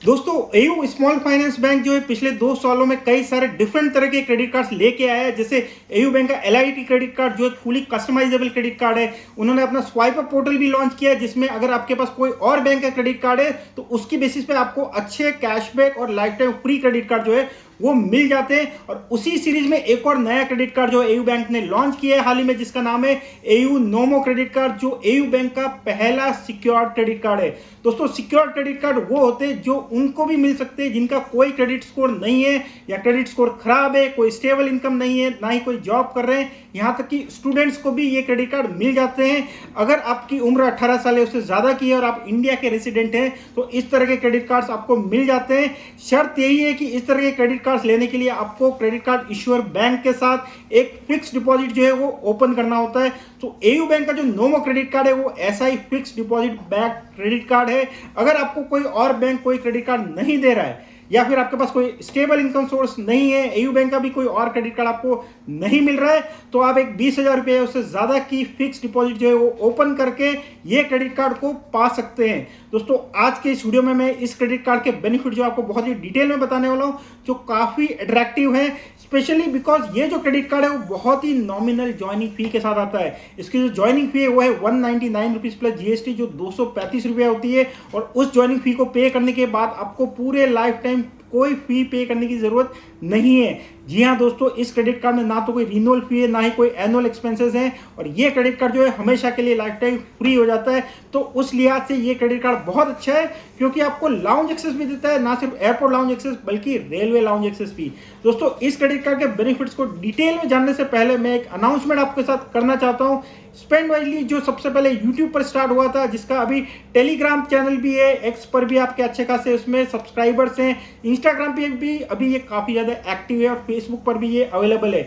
दोस्तों AU small finance bank जो है पिछले 2 सालों में कई सारे डिफरेंट तरह के क्रेडिट कार्ड्स लेके आया है। जैसे एयू बैंक का एलआईटी क्रेडिट कार्ड जो एक फुली कस्टमाइजेबल क्रेडिट कार्ड है। उन्होंने अपना स्वाइप अप पोर्टल भी लॉन्च किया है, जिसमें अगर आपके पास कोई और बैंक का क्रेडिट कार्ड है तो उसकी बेसिस पे आपको अच्छे कैशबैक और life time free credit card जो है वो मिल जाते हैं। और उसी सीरीज में एक और नया क्रेडिट कार्ड जो एयू बैंक ने लॉन्च किया है हाल ही में, जिसका नाम है एयू नोमो क्रेडिट कार्ड, जो एयू बैंक का पहला सिक्योर्ड क्रेडिट कार्ड है। दोस्तों सिक्योर्ड क्रेडिट कार्ड वो होते हैं जो उनको भी मिल सकते हैं जिनका कोई क्रेडिट स्कोर नहीं है या क्रेडिट स्कोर खराब है, कोई स्टेबल इनकम नहीं है, ना ही कोई जॉब कर रहे हैं। यहां तक कि स्टूडेंट्स को भी ये क्रेडिट कार्ड मिल जाते हैं। अगर आपकी उम्र 18 साल है, उससे ज्यादा की है और आप इंडिया के रेसिडेंट हैं तो इस तरह के क्रेडिट कार्ड्स आपको मिल जाते हैं। शर्त यही है कि इस तरह के क्रेडिट कार्ड्स लेने के लिए आपको क्रेडिट कार्ड इश्यूअर बैंक के साथ एक फिक्स डिपॉजिट जो है वो ओपन करना होता है। तो एयू बैंक का जो नोमो क्रेडिट कार्ड है वो ऐसा ही fix deposit back credit card है। अगर आपको कोई और बैंक कोई क्रेडिट कार्ड नहीं दे रहा है या फिर आपके पास कोई स्टेबल इनकम सोर्स नहीं है, एयू बैंक का भी कोई और क्रेडिट कार्ड आपको नहीं मिल रहा है, तो आप एक 20,000 रुपये उससे ज्यादा की फिक्स डिपॉजिट जो है वो ओपन करके ये क्रेडिट कार्ड को पा सकते हैं। दोस्तों आज के इस वीडियो में मैं इस क्रेडिट कार्ड के बेनिफिट जो आपको बहुत ही डिटेल में बताने वाला हूं, जो काफी अट्रैक्टिव है, स्पेशली बिकॉज ये जो क्रेडिट कार्ड है वो बहुत ही नॉमिनल ज्वाइनिंग फी के साथ आता है। इसकी जो ज्वाइनिंग फी है वो है 199 रुपीज प्लस जीएसटी, जो 235 रुपया होती है। और उस ज्वाइनिंग फी को पे करने के बाद आपको पूरे लाइफ टाइम कोई फी पे करने की जरूरत नहीं है। जी हाँ दोस्तों, इस क्रेडिट कार्ड में ना तो कोई रिन्यूअल फी है, ना ही कोई एनुअल एक्सपेंसेस हैं, और ये क्रेडिट कार्ड जो है हमेशा के लिए लाइफ टाइम फ्री हो जाता है। तो उस लिहाज से ये क्रेडिट कार्ड बहुत अच्छा है, क्योंकि आपको लाउंज एक्सेस भी देता है, ना सिर्फ एयरपोर्ट लाउंज एक्सेस बल्कि रेलवे लाउंज एक्सेस भी। दोस्तों इस क्रेडिट कार्ड के बेनिफिट्स को डिटेल में जानने से पहले मैं एक अनाउंसमेंट आपके साथ करना चाहता हूँ। स्पेंड वाइजली जो सबसे पहले यूट्यूब पर स्टार्ट हुआ था, जिसका अभी टेलीग्राम चैनल भी है, एक्स पर भी आपके अच्छे खासे उसमें सब्सक्राइबर्स हैं, इंस्टाग्राम पे भी अभी ये काफी ज्यादा एक्टिव है, और फेसबुक पर भी ये अवेलेबल है।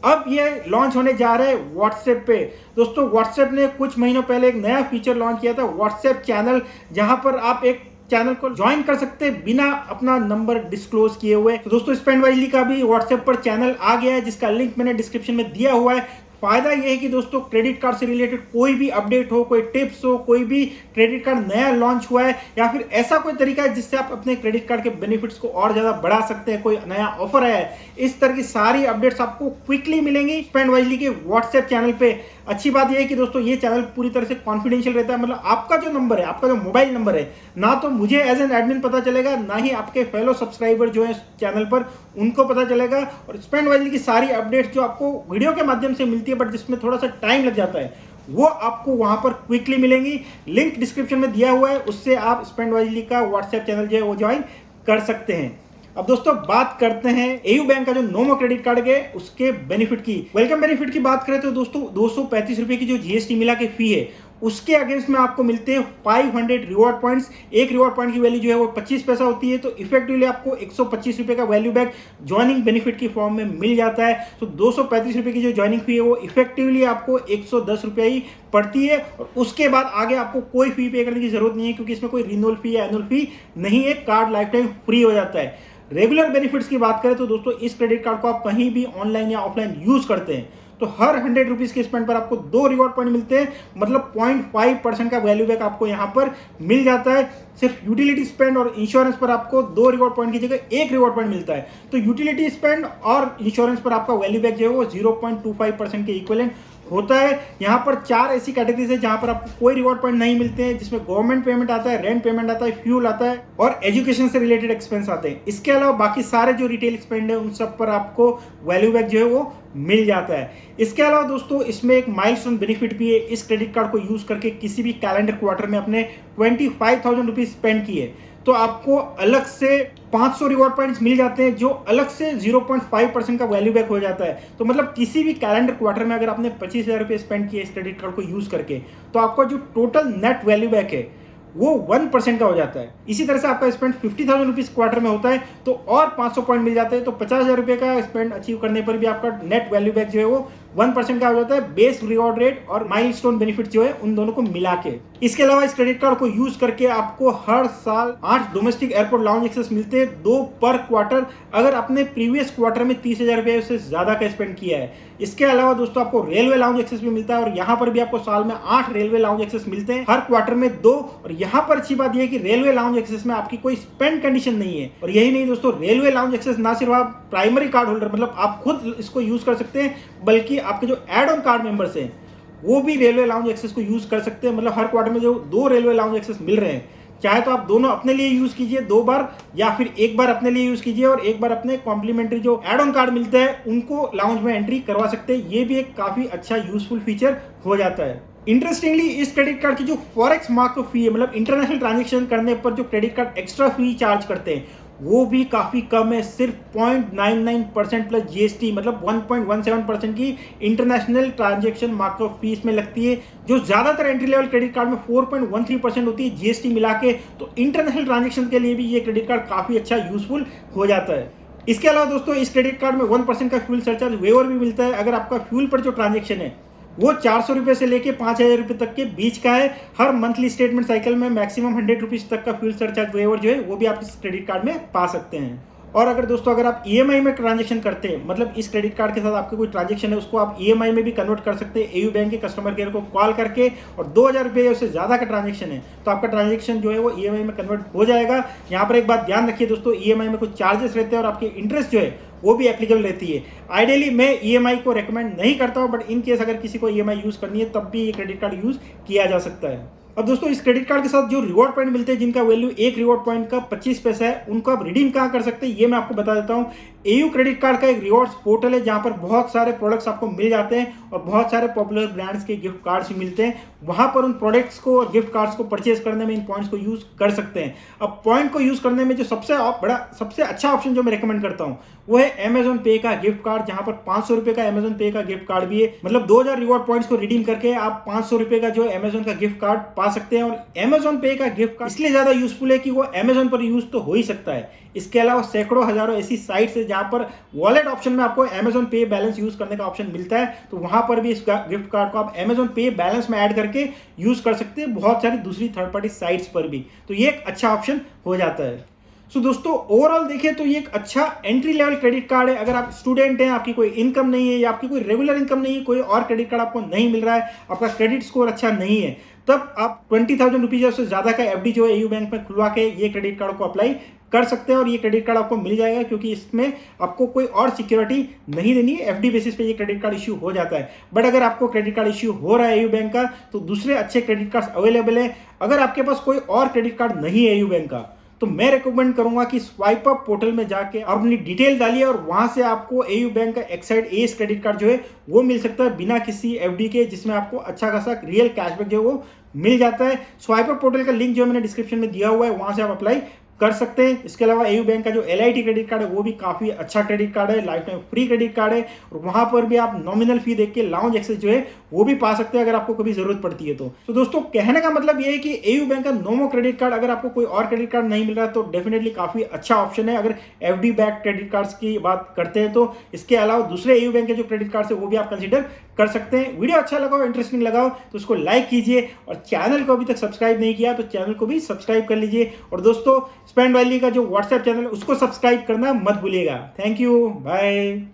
अब ये लॉन्च होने जा रहा है व्हाट्सएप पे। दोस्तों व्हाट्सएप ने कुछ महीनों पहले एक नया फीचर लॉन्च किया था, व्हाट्सएप चैनल, जहां पर आप एक चैनल को ज्वाइन कर सकते हैं बिना अपना नंबर डिस्क्लोज किए हुए। तो दोस्तों स्पेंड वाइजली का भी व्हाट्सएप पर चैनल आ गया है, जिसका लिंक मैंने डिस्क्रिप्शन में दिया हुआ है। फायदा यह है कि दोस्तों क्रेडिट कार्ड से रिलेटेड कोई भी अपडेट हो, कोई टिप्स हो, कोई भी क्रेडिट कार्ड नया लॉन्च हुआ है, या फिर ऐसा कोई तरीका है जिससे आप अपने क्रेडिट कार्ड के बेनिफिट्स को और ज्यादा बढ़ा सकते हैं, कोई नया ऑफर आया है, इस तरह की सारी अपडेट्स आपको क्विकली मिलेंगी स्पेंड वाइजली के व्हाट्सएप चैनल पे। अच्छी बात यह है कि दोस्तों ये चैनल पूरी तरह से कॉन्फिडेंशियल रहता है, मतलब आपका जो नंबर है, आपका जो मोबाइल नंबर है, ना तो मुझे एज एन एडमिन पता चलेगा, ना ही आपके फेलो सब्सक्राइबर जो है चैनल पर उनको पता चलेगा। और स्पेंड वाइजली की सारी अपडेट्स जो आपको वीडियो के माध्यम से मिलती है, बट जिसमें थोड़ा सा टाइम लग जाता है, वो आपको वहां पर क्विकली मिलेंगी। लिंक डिस्क्रिप्शन में दिया हुआ है, उससे आप स्पेंड वाइजली का व्हाट्सएप चैनल जो है वो ज्वाइन कर सकते हैं। अब दोस्तों बात करते हैं एयू बैंक का जो नोमो क्रेडिट कार्ड है उसके बेनिफिट की। वेलकम बेनिफिट की बात करें तो दोस्तों 235 रुपए की जो जीएसटी मिला के फी है, उसके अगेंस्ट में आपको मिलते हैं 500 रिवॉर्ड पॉइंट्स। एक रिवॉर्ड पॉइंट की वैल्यू जो है वो 25 पैसा होती है, तो इफेक्टिवली आपको 125 रुपए का वैल्यू बैक ज्वाइनिंग बेनिफिट की फॉर्म में मिल जाता है। तो 235 रुपए की जो ज्वाइनिंग फी है वो इफेक्टिवली आपको 110 रुपये ही पड़ती है, और उसके बाद आगे आपको कोई फी पे करने की जरूरत नहीं है, क्योंकि इसमें कोई रिन्यूअल फी या एनुअल फी नहीं है। कार्ड लाइफ टाइम फ्री हो जाता है। रेगुलर बेनिफिट्स की बात करें तो दोस्तों इस क्रेडिट कार्ड को आप कहीं भी ऑनलाइन या ऑफलाइन यूज करते हैं तो हर 100 रुपीज के स्पेंड पर आपको 2 रिवॉर्ड पॉइंट मिलते हैं, मतलब 0.5% का वैल्यू बैक आपको यहां पर मिल जाता है। सिर्फ यूटिलिटी स्पेंड और इंश्योरेंस पर आपको 2 रिवॉर्ड पॉइंट की जगह 1 रिवॉर्ड पॉइंट मिलता है। तो यूटिलिटी स्पेंड और इंश्योरेंस पर आपका वैल्यू बैक जो है वो 0.25% के इक्विवेलेंट होता है। यहाँ पर 4 ऐसी कैटेगरीज है जहां पर आपको कोई रिवॉर्ड पॉइंट नहीं मिलते हैं, जिसमें गवर्नमेंट पेमेंट आता है, रेंट पेमेंट आता है, फ्यूल आता है और एजुकेशन से रिलेटेड एक्सपेंस आते हैं। इसके अलावा बाकी सारे जो रिटेल स्पेंड है उन सब पर आपको वैल्यू बैक जो है वो मिल जाता है। इसके अलावा दोस्तों इसमें एक माइलस्टोन बेनिफिट भी है। इस क्रेडिट कार्ड को यूज करके किसी भी कैलेंडर क्वार्टर में अपने 25,000 रुपीज स्पेंड किए तो आपको अलग से 500 रिवॉर्ड पॉइंट्स मिल जाते हैं, जो अलग से 0.5% का वैल्यू बैक हो जाता है। तो मतलब किसी भी कैलेंडर क्वार्टर में अगर आपने 25,000 रुपये स्पेंड किए इस क्रेडिट कार्ड को यूज करके, तो आपका जो टोटल नेट वैल्यू बैक है वो 1% का हो जाता है। इसी तरह से आपका स्पेंड 50,000 रुपीज क्वार्टर में होता है तो और 500 पॉइंट मिल जाते हैं, तो 50,000 रुपये का स्पेंड अचीव करने पर भी आपका नेट वैल्यू बैक जो है वो 1% का हो जाता है बेस रिवॉर्ड रेट और माइलस्टोन बेनिफिट जो है उन दोनों को मिला के। इसके अलावा इस क्रेडिट कार्ड को यूज करके आपको हर साल 8 डोमेस्टिक एयरपोर्ट लाउंज एक्सेस मिलते हैं, 2 पर क्वार्टर, अगर आपने प्रीवियस क्वार्टर में 30,000 रुपए से ज्यादा का स्पेंड किया है। इसके अलावा दोस्तों आपको रेलवे लाउंज एक्सेस भी मिलता है और यहाँ पर भी आपको साल में 8 रेलवे लाउंज एक्सेस मिलते हैं, हर क्वार्टर में 2। और यहाँ पर अच्छी बात यह है कि रेलवे लाउंज एक्सेस में आपकी कोई स्पेंड कंडीशन नहीं है। और यही नहीं दोस्तों, रेलवे लाउंज एक्सेस ना सिर्फ आप प्राइमरी कार्ड होल्डर मतलब आप खुद इसको यूज कर सकते हैं, बल्कि आपके जो एड ऑन कार्ड मेंबर्स हैं वो भी रेलवे लाउंज एक्सेस को यूज कर सकते हैं। मतलब हर क्वार्टर में जो 2 रेलवे लाउंज एक्सेस मिल रहे हैं, चाहे तो आप दोनों अपने लिए यूज कीजिए 2 बार, या फिर एक बार अपने लिए यूज कीजिए और एक बार अपने कॉम्प्लीमेंट्री जो एड ऑन कार्ड मिलते हैं उनको लाउंज में एंट्री करवा सकते हैं। ये भी एक काफी अच्छा यूजफुल फीचर हो जाता है। इंटरेस्टिंगली इस क्रेडिट कार्ड की जो फॉरेक्स मार्क फी है, मतलब इंटरनेशनल ट्रांजेक्शन करने पर जो credit card extra fee charge करते हैं वो भी काफी कम है, सिर्फ 0.99% प्लस जीएसटी, मतलब 1.17% की इंटरनेशनल ट्रांजैक्शन मार्कअप फीस में लगती है, जो ज्यादातर एंट्री लेवल क्रेडिट कार्ड में 4.13% होती है जीएसटी मिला के। तो इंटरनेशनल ट्रांजैक्शन के लिए भी ये क्रेडिट कार्ड काफी अच्छा यूजफुल हो जाता है। इसके अलावा दोस्तों इस क्रेडिट कार्ड में 1% का फ्यूल सरचार्ज वेवर भी मिलता है, अगर आपका फ्यूल पर जो ट्रांजेक्शन है वो 400 रुपए से लेके 5,000 रुपए तक के बीच का है। हर मंथली स्टेटमेंट साइकिल में मैक्सिमम 100 रुपीज तक का फ्यूल सरचार्ज वेवर जो है वो भी आप इस क्रेडिट कार्ड में पा सकते हैं। और अगर दोस्तों अगर आप ईएमआई में ट्रांजेक्शन करते हैं, मतलब इस क्रेडिट कार्ड के साथ आपका कोई ट्रांजेक्शन है उसको आप ईएमआई में भी कन्वर्ट कर सकते हैं एयू बैंक के कस्टमर केयर को कॉल करके, और 2,000 रुपये उससे ज्यादा का ट्रांजेक्शन है तो आपका ट्रांजेक्शन जो है वो ईएमआई में कन्वर्ट हो जाएगा। यहाँ पर एक बात ध्यान रखिए दोस्तों, ईएमआई में कुछ चार्जेस रहते हैं और आपकी इंटरेस्ट जो है वो भी एप्लीकेबल रहती है। आइडियली मैं ईएमआई को रेकमेंड नहीं करता हूं, बट इन केस अगर किसी को ईएमआई यूज करनी है तब भी ये क्रेडिट कार्ड यूज किया जा सकता है। अब दोस्तों इस क्रेडिट कार्ड के साथ जो रिवॉर्ड पॉइंट मिलते हैं, जिनका वैल्यू एक रिवॉर्ड पॉइंट का 25 पैसा है, उनको आप रिडीम कहां कर सकते हैं ये मैं आपको बता देता हूं। एयू क्रेडिट कार्ड का एक रिवॉर्ड्स पोर्टल है जहां पर बहुत सारे प्रोडक्ट्स आपको मिल जाते हैं और बहुत सारे पॉपुलर ब्रांड्स के गिफ्ट कार्ड्स भी मिलते हैं। वहां पर उन प्रोडक्ट्स को और गिफ्ट कार्ड्स को परचेज करने में इन पॉइंट्स को यूज कर सकते हैं। अब पॉइंट को यूज करने में जो सबसे अच्छा ऑप्शन जो मैं रिकमेंड करता हूं वो है अमेजॉन पे का गिफ्ट कार्ड, जहां पर 500 रुपए का अमेजॉन पे का गिफ्ट कार्ड भी है। मतलब 2000 रिवॉर्ड पॉइंट्स को रिडीम करके आप 500 रुपए का जो अमेजॉन का गिफ्ट कार्ड पा सकते हैं। और अमेजॉन पे का गिफ्ट कार्ड इसलिए ज्यादा यूजफुल है कि वो अमेजॉन पर यूज तो हो ही सकता है, इसके अलावा सैकड़ों हजारों ऐसी साइट्स है जहां पर वॉलेट ऑप्शन में आपको अमेजॉन पे बैलेंस यूज करने का ऑप्शन मिलता है, तो वहां पर भी इस गिफ्ट कार्ड को आप अमेजॉन पे बैलेंस में ऐड करके यूज कर सकते हैं, बहुत सारी दूसरी थर्ड पार्टी साइट्स पर भी। तो ये एक अच्छा ऑप्शन हो जाता है। सो दोस्तों ओवरऑल देखें तो ये एक अच्छा एंट्री लेवल क्रेडिट कार्ड है। अगर आप स्टूडेंट हैं, आपकी कोई इनकम नहीं है या आपकी कोई रेगुलर इनकम नहीं है, कोई और क्रेडिट कार्ड आपको नहीं मिल रहा है, आपका क्रेडिट स्कोर अच्छा नहीं है, तब आप 20,000 रुपीज से ज्यादा का एफडी जो है एयू बैंक में खुलवा के ये क्रेडिट कार्ड को अप्लाई कर सकते हैं और ये क्रेडिट कार्ड आपको मिल जाएगा, क्योंकि इसमें आपको कोई और सिक्योरिटी नहीं देनी है। एफडी बेसिस पे ये क्रेडिट कार्ड इश्यू हो जाता है। बट अगर आपको क्रेडिट कार्ड इश्यू हो रहा है एयू बैंक का, तो दूसरे अच्छे क्रेडिट कार्ड अवेलेबल है। अगर आपके पास कोई और क्रेडिट कार्ड नहीं है एयू बैंक का, तो मैं रिकमेंड करूंगा कि स्वाइप अप पोर्टल में जाके अपनी डिटेल डालिए और वहां से आपको एयू बैंक का एक्साइड एस क्रेडिट कार्ड जो है वो मिल सकता है बिना किसी एफडी के, जिसमें आपको अच्छा खासा रियल कैशबैक जो है वो मिल जाता है। स्वाइप अप पोर्टल का लिंक जो मैंने डिस्क्रिप्शन में दिया हुआ है, वहां से आप अप्लाई कर सकते हैं। इसके अलावा एयू बैंक का जो एलआईटी क्रेडिट कार्ड है वो भी काफी अच्छा क्रेडिट कार्ड है, life time free credit card है, और वहां पर भी आप नॉमिनल फी देख के लाउंज एक्सेस जो है वो भी पा सकते हैं अगर आपको कभी जरूरत पड़ती है। तो दोस्तों कहने का मतलब ये है कि एयू बैंक का नोमो क्रेडिट कार्ड, अगर आपको कोई और क्रेडिट कार्ड नहीं मिल रहा तो डेफिनेटली काफी अच्छा ऑप्शन है अगर एफडी बैक क्रेडिट कार्ड्स की बात करते हैं तो। इसके अलावा दूसरे एयू बैंक के जो क्रेडिट कार्ड है वो भी आप कंसिडर कर सकते हैं। वीडियो अच्छा लगा हो, इंटरेस्टिंग लगा हो तो उसको लाइक कीजिए, और चैनल को अभी तक सब्सक्राइब नहीं किया तो चैनल को भी सब्सक्राइब कर लीजिए। और दोस्तों स्पेंड वैली का जो व्हाट्सएप चैनल है उसको सब्सक्राइब करना मत भूलिएगा। Thank you, bye.